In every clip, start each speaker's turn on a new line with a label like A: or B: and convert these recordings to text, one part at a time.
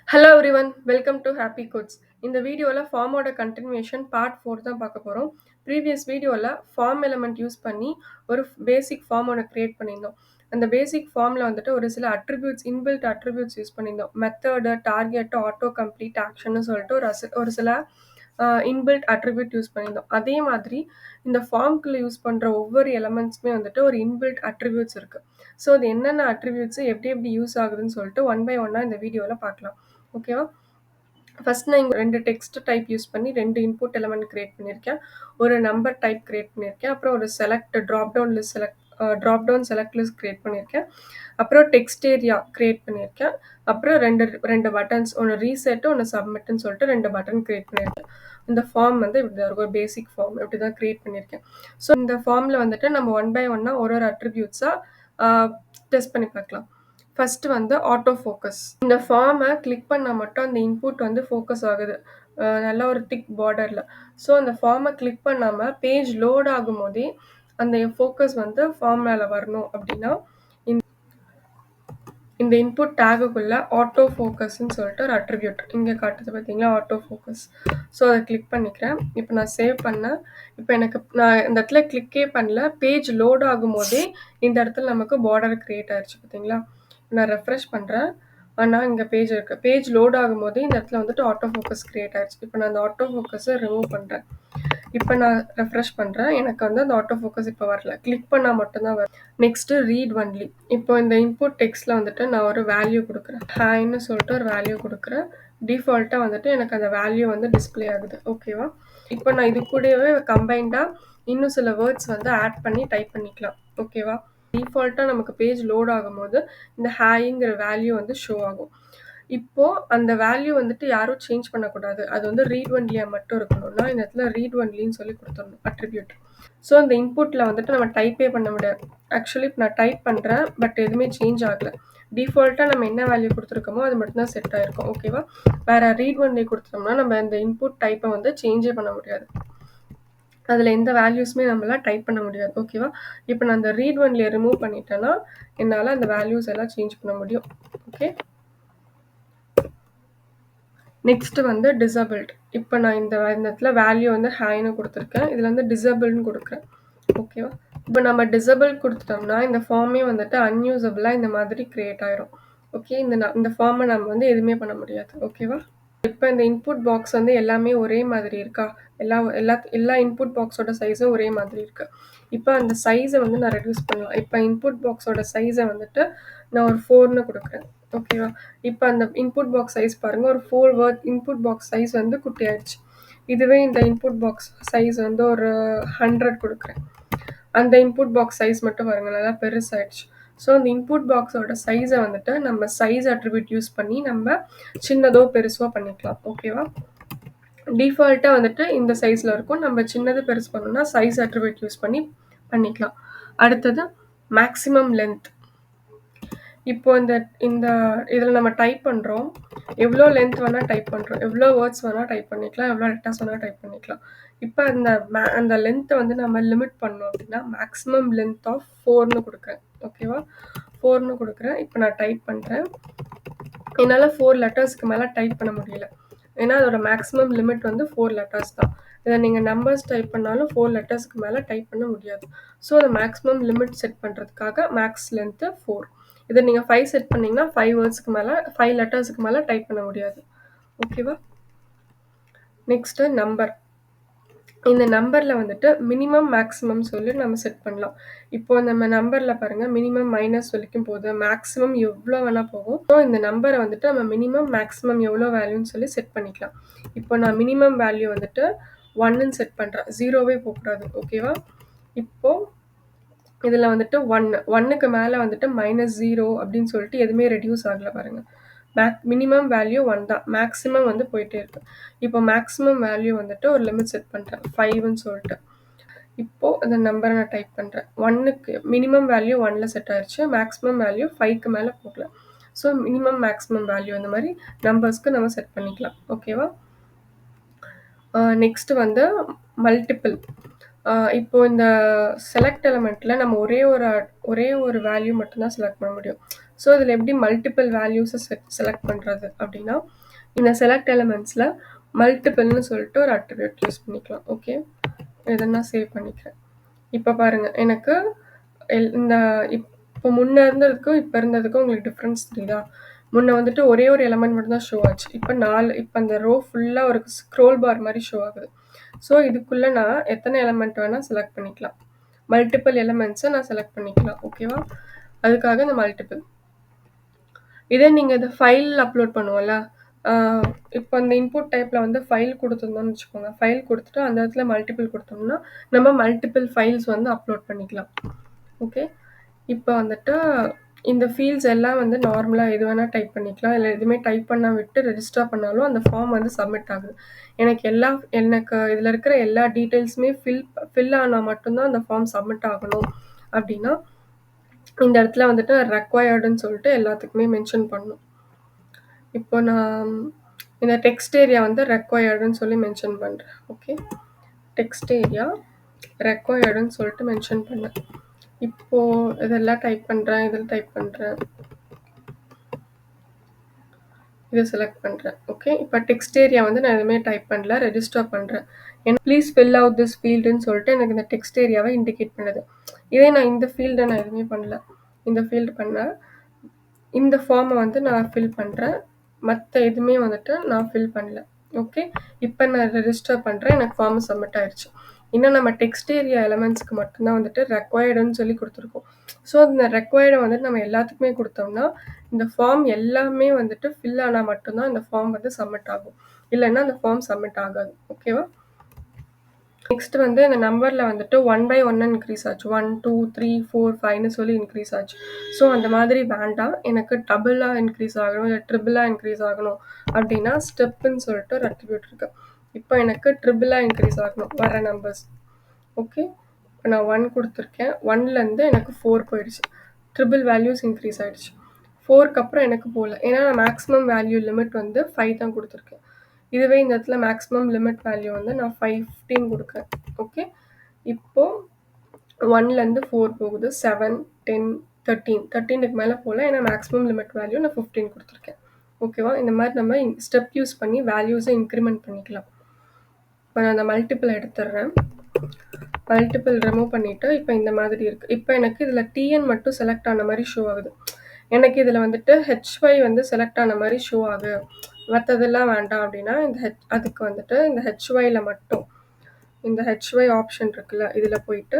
A: Hello everyone welcome to happy codes. இந்த வீடியோவில் ஃபார்மோட continuation part 4 தான் பார்க்க போகிறோம். ப்ரீவியஸ் வீடியோவில் ஃபார்ம் எலிமெண்ட் யூஸ் பண்ணி ஒரு பேசிக் ஃபார்ம் ஒன்று க்ரியேட் பண்ணியிருந்தோம். அந்த பேசிக் ஃபார்மில் வந்துட்டு ஒரு சில அட்ரிபியூட்ஸ் இன்பில்ட் அட்ரிபியூட்ஸ் யூஸ் பண்ணியிருந்தோம். மெத்தடு, டார்கெட், ஆட்டோ கம்ப்ளீட், ஆக்ஷன்னு சொல்லிட்டு ஒரு சில இன்பில்ட் அட்ரிபியூட் யூஸ் பண்ணியிருந்தோம். அதே மாதிரி இந்த ஃபார்ம்குள்ளே யூஸ் பண்ணுற ஒவ்வொரு எலமெண்ட்ஸுமே வந்துட்டு ஒரு இன்பில்ட் அட்ரிபியூட்ஸ் இருக்குது. ஸோ அது என்னென்ன அட்ரிபியூட்ஸ் எப்படி எப்படி யூஸ் ஆகுதுன்னு சொல்லிட்டு ஒன் பை ஒன்னாக இந்த வீடியோவில் பார்க்கலாம். ஓகேவா? ஃபர்ஸ்ட் நான் இங்கே 2 டெக்ஸ்ட் டைப் யூஸ் பண்ணி 2 இன்புட் எலிமெண்ட் கிரியேட் பண்ணியிருக்கேன். ஒரு நம்பர் டைப் கிரியேட் பண்ணியிருக்கேன். அப்புறம் ஒரு drop down select list create பண்ணியிருக்கேன். அப்புறம் டெக்ஸ்ட் ஏரியா கிரியேட் பண்ணியிருக்கேன். அப்புறம் ரெண்டு பட்டன்ஸ், ஒன்று ரீசெட்டு, ஒன்று சப்மிட்னு சொல்லிட்டு 2 பட்டன் கிரியேட் பண்ணியிருக்கேன். இந்த ஃபார்ம் வந்து இப்படி தான் இருக்கும். ஒரு பேசிக் ஃபார்ம் இப்படி தான் கிரியேட் பண்ணியிருக்கேன். ஸோ இந்த ஃபார்மில் வந்துட்டு நம்ம ஒன் பை ஒன்னாக ஒரு அட்ரிபியூட்ஸாக டெஸ்ட் பண்ணி பார்க்கலாம். ஃபர்ஸ்ட் வந்து ஆட்டோ ஃபோக்கஸ். இந்த ஃபார்மை கிளிக் பண்ணால் மட்டும் அந்த இன்புட் வந்து ஃபோக்கஸ் ஆகுது. நல்ல ஒரு திக் பார்டரில். ஸோ அந்த ஃபார்மை கிளிக் பண்ணாமல் பேஜ் லோட் ஆகும் போதே அந்த ஃபோக்கஸ் வந்து ஃபார்ம் மேலே வரணும் அப்படின்னா இந்த இன்புட் டேகுக்குள்ளே ஆட்டோ ஃபோக்கஸ்ன்னு சொல்லிட்டு ஒரு அட்ரிபியூட் இங்கே காட்டுது பார்த்தீங்களா, ஆட்டோ ஃபோக்கஸ். ஸோ அதை கிளிக் பண்ணிக்கிறேன். இப்போ நான் சேவ் பண்ணேன். இப்போ நான் இந்த இடத்துல கிளிக்கே பண்ணல, பேஜ் லோட் ஆகும் போதே இந்த இடத்துல நமக்கு பார்டர் க்ரியேட் ஆயிடுச்சு பார்த்தீங்களா. நான் ரெஃப்ரெஷ் பண்ணுறேன். ஆனால் இங்கே பேஜ் இருக்குது. பேஜ் லோட் ஆகும்போது இந்த இடத்துல வந்துட்டு ஆட்டோ ஃபோக்கஸ் க்ரியேட் ஆயிடுச்சு. இப்போ நான் அந்த ஆட்டோ ஃபோக்கஸை ரிமூவ் பண்ணுறேன். இப்போ நான் ரெஃப்ரெஷ் பண்ணுறேன். எனக்கு வந்து அந்த ஆட்டோ ஃபோக்கஸ் இப்போ வரல. கிளிக் பண்ணால் மட்டும்தான் வரும். Next read only. இப்போ இந்த இன்புட் டெக்ஸ்ட்டில் வந்துட்டு நான் ஒரு வேல்யூ கொடுக்குறேன். ஹாய்ன்னு சொல்லிட்டு ஒரு வேல்யூ கொடுக்குறேன். டிஃபால்ட்டாக வந்துட்டு எனக்கு அந்த வேல்யூ வந்து டிஸ்பிளே ஆகுது. ஓகேவா? இப்போ நான் இது கூடவே கம்பைண்டாக இன்னும் சில வேர்ட்ஸ் வந்து ஆட் பண்ணி டைப் பண்ணிக்கலாம். ஓகேவா? டிஃபால்ட்டாக நமக்கு பேஜ் லோட் ஆகும்போது இந்த ஹாய்ங்கிற வேல்யூ வந்து ஷோ ஆகும். இப்போ அந்த வேல்யூ வந்துட்டு யாரும் சேஞ்ச் பண்ணக்கூடாது. அது வந்து ரீட் ஒன்லியாக மட்டும் இருக்கணும்னா இந்த இடத்துல ரீட் ஒன்லின்னு சொல்லி கொடுத்துடணும் அட்ரிபியூட். ஸோ அந்த இன்புட்டில் வந்துட்டு நம்ம டைப்பே பண்ண முடியாது. ஆக்சுவலி இப்போ நான் டைப் பண்ணுறேன், பட் எதுவுமே சேஞ்ச் ஆகலை. டிஃபால்ட்டாக நம்ம என்ன வேல்யூ கொடுத்துருக்கோமோ அது மட்டும்தான் செட் ஆகிருக்கும். ஓகேவா? வேறு ரீட் ஒன்லி கொடுத்துட்டோம்னா நம்ம இந்த இன்புட் டைப்பை வந்து சேஞ்சே பண்ண முடியாது. அதில் எந்த வேல்யூஸுமே நம்மளால் டைப் பண்ண முடியாது. ஓகேவா? இப்போ நான் அந்த ரீட் ஒன்லியை ரிமூவ் பண்ணிட்டேன்னா என்னால் அந்த வேல்யூஸ் எல்லாம் சேஞ்ச் பண்ண முடியும். ஓகே, நெக்ஸ்ட் வந்து டிசபிள்ட். இப்போ நான் இந்த இடத்துல வேல்யூ வந்து ஹைன்னு கொடுத்துருக்கேன். இதில் வந்து டிசபிள்னு கொடுக்குறேன். ஓகேவா? இப்போ நம்ம டிசபிள் கொடுத்துட்டோம்னா இந்த ஃபார்மே வந்துட்டு அன்யூசபிளாக இந்த மாதிரி க்ரியேட் ஆயிரும். ஓகே, இந்த ஃபார்மை நம்ம வந்து எதுவுமே பண்ண முடியாது. ஓகேவா? இப்போ இந்த இன்புட் பாக்ஸ் வந்து எல்லாமே ஒரே மாதிரி இருக்கா? எல்லா இன்புட் பாக்ஸோட சைஸும் ஒரே மாதிரி இருக்கு. இப்போ அந்த சைஸை வந்து நான் ரெடியூஸ் பண்ணலாம். இப்போ இன்புட் பாக்ஸோட சைஸை வந்துட்டு நான் ஒரு 4ன்னு கொடுக்குறேன். ஓகேவா? இப்போ அந்த இன்புட் பாக்ஸ் சைஸ் பாருங்கள், ஒரு 4 வேர்ட் இன்புட் பாக்ஸ் சைஸ் வந்து குட்டி ஆயிடுச்சு. இதுவே இந்த இன்புட் பாக்ஸ் சைஸ் வந்து ஒரு 100 கொடுக்குறேன். அந்த இன்புட் பாக்ஸ் சைஸ் மட்டும் பாருங்க, நல்லா பெருசாயிடுச்சு. ஸோ அந்த இன்புட் பாக்ஸோட சைஸை வந்துட்டு நம்ம சைஸ் அட்ரிபியூட் யூஸ் பண்ணி நம்ம சின்னதோ பெருசோ பண்ணிக்கலாம். ஓகேவா? டிஃபால்ட்டாக வந்துட்டு இந்த சைஸில் இருக்கும். நம்ம சின்னது பெருசு பண்ணணும்னா சைஸ் அட்ரிபியூட் யூஸ் பண்ணி பண்ணிக்கலாம். அடுத்தது மேக்ஸிமம் லென்த். இப்போ இந்த இதில் நம்ம டைப் பண்ணுறோம். எவ்வளோ லென்த் வேணால் டைப் பண்ணுறோம், எவ்வளோ வேர்ட்ஸ் வேணால் டைப் பண்ணிக்கலாம், எவ்வளோ லெட்டர்ஸ் வேணால் டைப் பண்ணிக்கலாம். இப்போ அந்த லென்த்தை வந்து நம்ம லிமிட் பண்ணோம் அப்படின்னா மேக்ஸிமம் லென்த் ஆஃப் 4ன்னு கொடுக்குறேன். ஓகேவா? 4ன்னு கொடுக்குறேன். இப்போ நான் டைப் பண்ணுறேன். என்னால் 4 லெட்டர்ஸ்க்கு மேலே டைப் பண்ண முடியல. ஏன்னா அதோட மேக்ஸிமம் லிமிட் வந்து 4 லெட்டர்ஸ் தான். இதை நீங்கள் நம்பர்ஸ் டைப் பண்ணாலும் 4 லெட்டர்ஸ்க்கு மேலே டைப் பண்ண முடியாது. ஸோ அந்த மேக்ஸிமம் லிமிட் செட் பண்ணுறதுக்காக மேக்ஸ் லென்த்து 4. இதை நீங்கள் 5 செட் பண்ணிங்கன்னா 5 வேர்ட்ஸ்க்கு மேலே 5 லெட்டர்ஸுக்கு மேலே டைப் பண்ண முடியாது. ஓகேவா? Next number. இந்த நம்பரில் வந்துட்டு மினிமம் மேக்ஸிமம் சொல்லி நம்ம செட் பண்ணலாம். இப்போ நம்ம நம்பரில் பாருங்கள், மினிமம் மைனஸ் சொல்லிக்கும் போது மேக்ஸிமம் எவ்வளோ வேணால் போகும். ஸோ இந்த நம்பரை வந்துட்டு நம்ம மினிமம் மேக்ஸிமம் எவ்வளோ வேல்யூன்னு சொல்லி செட் பண்ணிக்கலாம். இப்போ நான் மினிமம் வேல்யூ வந்துட்டு 1ன்னு செட் பண்ணுறேன். 0வே போகக்கூடாது. ஓகேவா? இப்போது இதில் வந்துட்டு 1க்கு மேலே வந்துட்டு -0 அப்படின்னு சொல்லிட்டு எதுவுமே ரெடியூஸ் ஆகலை பாருங்கள். மினிமம் வேல்யூ 1 தான். மேக்ஸிமம் வந்து போயிட்டே இருக்கு. இப்போ மேக்ஸிமம் வேல்யூ வந்துட்டு ஒரு லிமிட் செட் பண்ணுறேன் 5ன்னு சொல்லிட்டு. இப்போது அந்த நம்பரை நான் டைப் பண்ணுறேன். 1க்கு மினிமம் வேல்யூ 1ல் செட் ஆயிடுச்சு. மேக்ஸிமம் வேல்யூ 5க்கு மேலே போகல. ஸோ மினிமம் மேக்ஸிமம் வேல்யூ அந்த மாதிரி நம்பர்ஸ்க்கு நம்ம செட் பண்ணிக்கலாம். ஓகேவா? நெக்ஸ்ட்டு வந்து மல்டிபிள். இப்போ இந்த செலக்ட் எலிமெண்ட்டில் நம்ம ஒரே ஒரு வேல்யூ மட்டும்தான் செலக்ட் பண்ண முடியும். ஸோ இதில் எப்படி மல்டிபிள் வேல்யூஸை செலக்ட் பண்ணுறது அப்படின்னா இந்த செலக்ட் எலிமெண்ட்ஸில் மல்டிபிள்னு சொல்லிட்டு ஒரு அட்ரிபியூட் யூஸ் பண்ணிக்கலாம். ஓகே, இதை நான் சேவ் பண்ணிக்கிறேன். இப்போ பாருங்கள், எனக்கு இந்த இப்போ முன்னே இருந்ததுக்கும் இப்போ இருந்ததுக்கும் உங்களுக்கு டிஃப்ரென்ஸ் தெரியுதா? முன்ன வந்துட்டு ஒரே ஒரு எலமெண்ட் மட்டும் தான் ஷோ ஆச்சு. இப்போ அந்த ரோ ஃபுல்லாக ஒரு ஸ்க்ரோல் பார் மாதிரி ஷோ ஆகுது. ஸோ இதுக்குள்ளே நான் எத்தனை எலமெண்ட் வேணால் செலக்ட் பண்ணிக்கலாம். மல்டிபிள் எலமெண்ட்ஸை நான் செலக்ட் பண்ணிக்கலாம். ஓகேவா? அதுக்காக இந்த மல்டிபிள். இதே நீங்கள் இந்த ஃபைல் அப்லோட் பண்ணுவோம்ல, இப்போ அந்த இன்புட் டைப்பில் வந்து ஃபைல் கொடுத்துருந்தோம்னு வச்சுக்கோங்க. ஃபைல் கொடுத்துட்டு அந்த இடத்துல மல்டிபிள் கொடுத்தோம்னா நம்ம மல்டிபிள் ஃபைல்ஸ் வந்து அப்லோட் பண்ணிக்கலாம். ஓகே, இப்போ வந்துட்டு இந்த ஃபீல்ட்ஸ் எல்லாம் வந்து நார்மலாக எது வேணால் டைப் பண்ணிக்கலாம். இல்லை எதுவுமே டைப் பண்ண விட்டு ரெஜிஸ்டர் பண்ணாலும் அந்த ஃபார்ம் வந்து சப்மிட் ஆகுது. எனக்கு இதில் இருக்கிற எல்லா டீட்டெயில்ஸுமே ஃபில் ஆனால் மட்டும்தான் அந்த ஃபார்ம் சப்மிட் ஆகணும் அப்படின்னா இந்த இடத்துல வந்துட்டு ரெக்வயர்டுன்னு சொல்லிட்டு எல்லாத்துக்குமே மென்ஷன் பண்ணணும். இப்போ நான் இந்த டெக்ஸ்ட் ஏரியா வந்து ரெக்வயர்டுன்னு சொல்லி மென்ஷன் பண்ணுறேன். ஓகே, டெக்ஸ்ட் ஏரியா ரெக்வயர்டுன்னு சொல்லிட்டு மென்ஷன் பண்ணேன். இப்போது இதெல்லாம் டைப் பண்ணுறேன், இதில் டைப் பண்ணுறேன், இதை செலக்ட் பண்ணுறேன். ஓகே, இப்போ டெக்ஸ்ட் ஏரியா வந்து நான் எதுவுமே டைப் பண்ணல, ரெஜிஸ்டர் பண்ணுறேன். ப்ளீஸ் ஃபில் அவுட் திஸ் ஃபீல்டுன்னு சொல்லிட்டு எனக்கு இந்த டெக்ஸ்ட் ஏரியாவை இண்டிகேட் பண்ணுது. இதே நான் இந்த ஃபீல்டை நான் எதுவுமே பண்ணல, இந்த ஃபீல்டு பண்ணேன், இந்த ஃபார்மை வந்து நான் ஃபில் பண்ணுறேன், மற்ற எதுவுமே வந்துட்டு நான் ஃபில் பண்ணல. ஓகே, இப்போ நான் ரெஜிஸ்டர் பண்ணுறேன், எனக்கு ஃபார்ம் சப்மிட் ஆயிடுச்சு. இன்னும் நம்ம டெக்ஸ்ட் ஏரியா எலமெண்ட்ஸ்க்கு மட்டும்தான் வந்துட்டு ரெக்வயர்டுன்னு சொல்லி கொடுத்துருக்கோம். ஸோ இந்த ரெக்வயர்டை வந்துட்டு நம்ம எல்லாத்துக்குமே கொடுத்தோம்னா இந்த ஃபார்ம் எல்லாமே வந்துட்டு ஃபில் ஆனால் மட்டும்தான் இந்த ஃபார்ம் வந்து சப்மிட் ஆகும், இல்லைன்னா அந்த ஃபார்ம் சப்மிட் ஆகாது. ஓகேவா? நெக்ஸ்ட் வந்து இந்த நம்பரில் வந்துட்டு 1 by 1 இன்க்ரீஸ் ஆச்சு, 1 2 3 4 5ன்னு சொல்லி இன்க்ரீஸ் ஆச்சு. ஸோ அந்த மாதிரி வேண்டாம், எனக்கு டபுளாக இன்க்ரீஸ் ஆகணும் இல்லை ட்ரிபிளாக இன்க்ரீஸ் ஆகணும் அப்படின்னா ஸ்டெப்புன்னு சொல்லிட்டு ஒரு அட்ரிபியூட் இருக்கு. இப்போ எனக்கு ட்ரிபிளாக இன்க்ரீஸ் ஆகணும் வர நம்பர்ஸ். ஓகே, இப்போ நான் 1 கொடுத்துருக்கேன், 1லேருந்து எனக்கு 4 போயிடுச்சு, ட்ரிபிள் வேல்யூஸ் இன்க்ரீஸ் ஆகிடுச்சு. 4க்கு அப்புறம் எனக்கு போகல, ஏன்னா நான் மேக்ஸிமம் வேல்யூ லிமிட் வந்து 5 தான் கொடுத்துருக்கேன். இதுவே இந்த இடத்துல மேக்ஸிமம் லிமிட் வேல்யூ வந்து நான் 15 கொடுக்குறேன். ஓகே, இப்போது 1லேருந்து 4 போகுது, 7 10 13க்கு மேலே போகல, ஏன்னா மேக்ஸிமம் லிமிட் வேல்யூ நான் 15 கொடுத்துருக்கேன். ஓகேவா? இந்த மாதிரி நம்ம ஸ்டெப் யூஸ் பண்ணி வேல்யூஸை இன்க்ரிமெண்ட் பண்ணிக்கலாம். இப்போ நான் அந்த மல்டிபிள் எடுத்துடுறேன், மல்டிபிள் ரிமூவ் பண்ணிவிட்டு இப்போ இந்த மாதிரி இருக்குது. இப்போ எனக்கு இதில் டிஎன் மட்டும் செலக்ட் ஆன மாதிரி ஷோ ஆகுது. எனக்கு இதில் வந்துட்டு ஹெச்ஒய் வந்து செலக்ட் ஆன மாதிரி ஷோ ஆகுது, மற்றதெல்லாம் வேண்டாம் அப்படின்னா அதுக்கு வந்துட்டு இந்த ஹெச்ஒயில் மட்டும் இந்த ஹெச்ஒய் ஆப்ஷன் இருக்குல்ல, இதில் போயிட்டு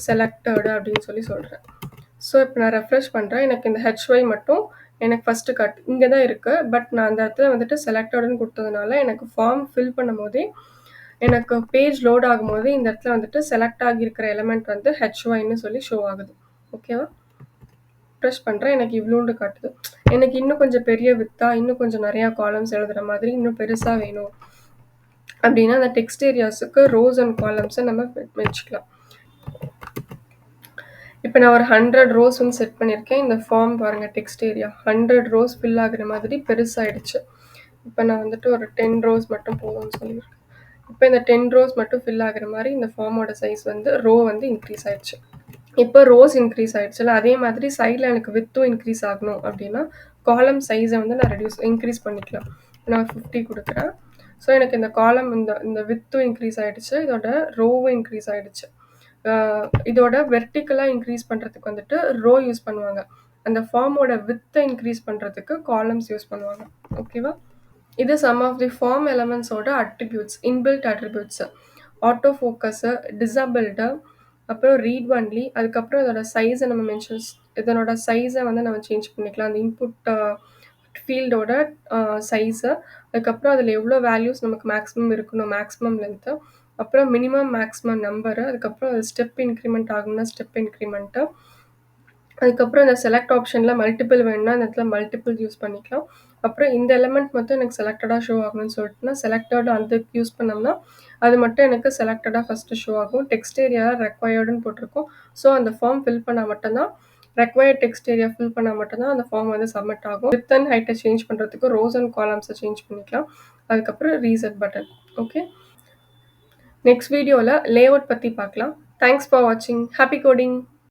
A: செலக்டடு அப்படின்னு சொல்லி சொல்கிறேன். ஸோ இப்போ நான் ரெஃப்ரெஷ் பண்ணுறேன், எனக்கு இந்த ஹெச்ஒய் மட்டும் எனக்கு ஃபஸ்ட்டு இங்கே தான் இருக்குது. பட் நான் அந்த இடத்துல வந்துட்டு செலக்டடுன்னு கொடுத்ததுனால எனக்கு ஃபார்ம் ஃபில் பண்ணும் போதே எனக்கு பேஜ் லோட் ஆகும்போது இந்த இடத்துல வந்துட்டு செலக்ட் ஆகியிருக்கிற எலிமெண்ட் வந்து ஹெச்ஒய்ன்னு சொல்லி ஷோ ஆகுது. ஓகேவா? ப்ரெஸ் பண்ணுறேன், எனக்கு இவ்வளோண்டு காட்டுது. எனக்கு இன்னும் கொஞ்சம் பெரிய வித்தா, இன்னும் கொஞ்சம் நிறையா காலம்ஸ் எழுதுகிற மாதிரி இன்னும் பெருசாக வேணும் அப்படின்னா அந்த டெக்ஸ்ட் ஏரியாஸுக்கு ரோஸ் அண்ட் காலம்ஸை நம்ம வச்சுக்கலாம். இப்போ நான் ஒரு 100 ரோஸ் வந்து செட் பண்ணியிருக்கேன். இந்த ஃபார்ம் பாருங்கள், டெக்ஸ்ட் ஏரியா 100 ரோஸ் ஃபில் ஆகுற மாதிரி பெருசாகிடுச்சு. இப்போ நான் வந்துட்டு ஒரு 10 ரோஸ் மட்டும் போதும்னு சொல்லியிருக்கேன். இப்போ இந்த 10 ரோஸ் மட்டும் ஃபில் ஆகுற மாதிரி இந்த ஃபார்மோட சைஸ் வந்து ரோ வந்து இன்க்ரீஸ் ஆகிடுச்சு. இப்போ ரோஸ் இன்க்ரீஸ் ஆகிடுச்சுல, அதே மாதிரி சைடில் எனக்கு வித்தும் இன்க்ரீஸ் ஆகணும் அப்படின்னா காலம் சைஸை வந்து நான் இன்க்ரீஸ் பண்ணிக்கலாம். நான் 50 கொடுக்குறேன். ஸோ எனக்கு இந்த காலம் இந்த வித்தும் இன்க்ரீஸ் ஆகிடுச்சு, இதோட ரோவும் இன்க்ரீஸ் ஆகிடுச்சு. இதோட வெர்டிக்கலாக இன்க்ரீஸ் பண்ணுறதுக்கு வந்துட்டு ரோ யூஸ் பண்ணுவாங்க, அந்த ஃபார்மோட வித்தை இன்க்ரீஸ் பண்ணுறதுக்கு காலம்ஸ் யூஸ் பண்ணுவாங்க. ஓகேவா? இது சம் ஆஃப் தி ஃபார்ம் எலமெண்ட்ஸோட attributes, inbuilt attributes. Auto focus, disabled, அப்புறம் ரீட் ஒன்லி, அதுக்கப்புறம் இதோட சைஸை நம்ம இதனோட சைஸை வந்து நம்ம சேஞ்ச் பண்ணிக்கலாம், அந்த இன்புட் ஃபீல்டோட சைஸை, அதுக்கப்புறம் அதில் எவ்வளோ வேல்யூஸ் நமக்கு மேக்ஸிமம் இருக்கணும், மேக்ஸிமம் லென்த்து, அப்புறம் மினிமம் மேக்ஸிமம் நம்பரு, அதுக்கப்புறம் அது ஸ்டெப் இன்க்ரிமெண்ட் ஆகும்னா ஸ்டெப் இன்க்ரிமெண்ட்டு, அதுக்கப்புறம் இந்த செலக்ட் ஆப்ஷனில் மல்டிபிள் வேணும்னா இந்த இடத்துல மல்டிபிள் யூஸ் பண்ணிக்கலாம். அப்புறம் இந்த எலிமெண்ட் மட்டும் எனக்கு செலக்டடாக ஷோ ஆகணும்னு சொல்லிட்டுனா செலக்டட் அதுக்கு யூஸ் பண்ணோம்னா அது மட்டும் எனக்கு செலக்டடாக ஃபஸ்ட்டு ஷோ ஆகும். டெக்ஸ்ட் ஏரியாவில் ரெக்வயர்டுன்னு போட்டிருக்கோம். ஸோ அந்த ஃபார்ம் ஃபில் பண்ணால் மட்டும்தான், ரெக்வயர்ட் டெக்ஸ்ட் ஏரியா ஃபில் பண்ணால் மட்டும்தான் அந்த ஃபார்ம் வந்து சப்மிட் ஆகும். வித் அண்ட் ஹைட்டை சேஞ்ச் பண்ணுறதுக்கு ரோஸ் அண்ட் காலம்ஸை சேஞ்ச் பண்ணிக்கலாம். அதுக்கப்புறம் ரீசெட் பட்டன். ஓகே, நெக்ஸ்ட் வீடியோவில் லேஅவுட் பற்றி பார்க்கலாம். தேங்க்ஸ் ஃபார் வாட்சிங். Happy coding.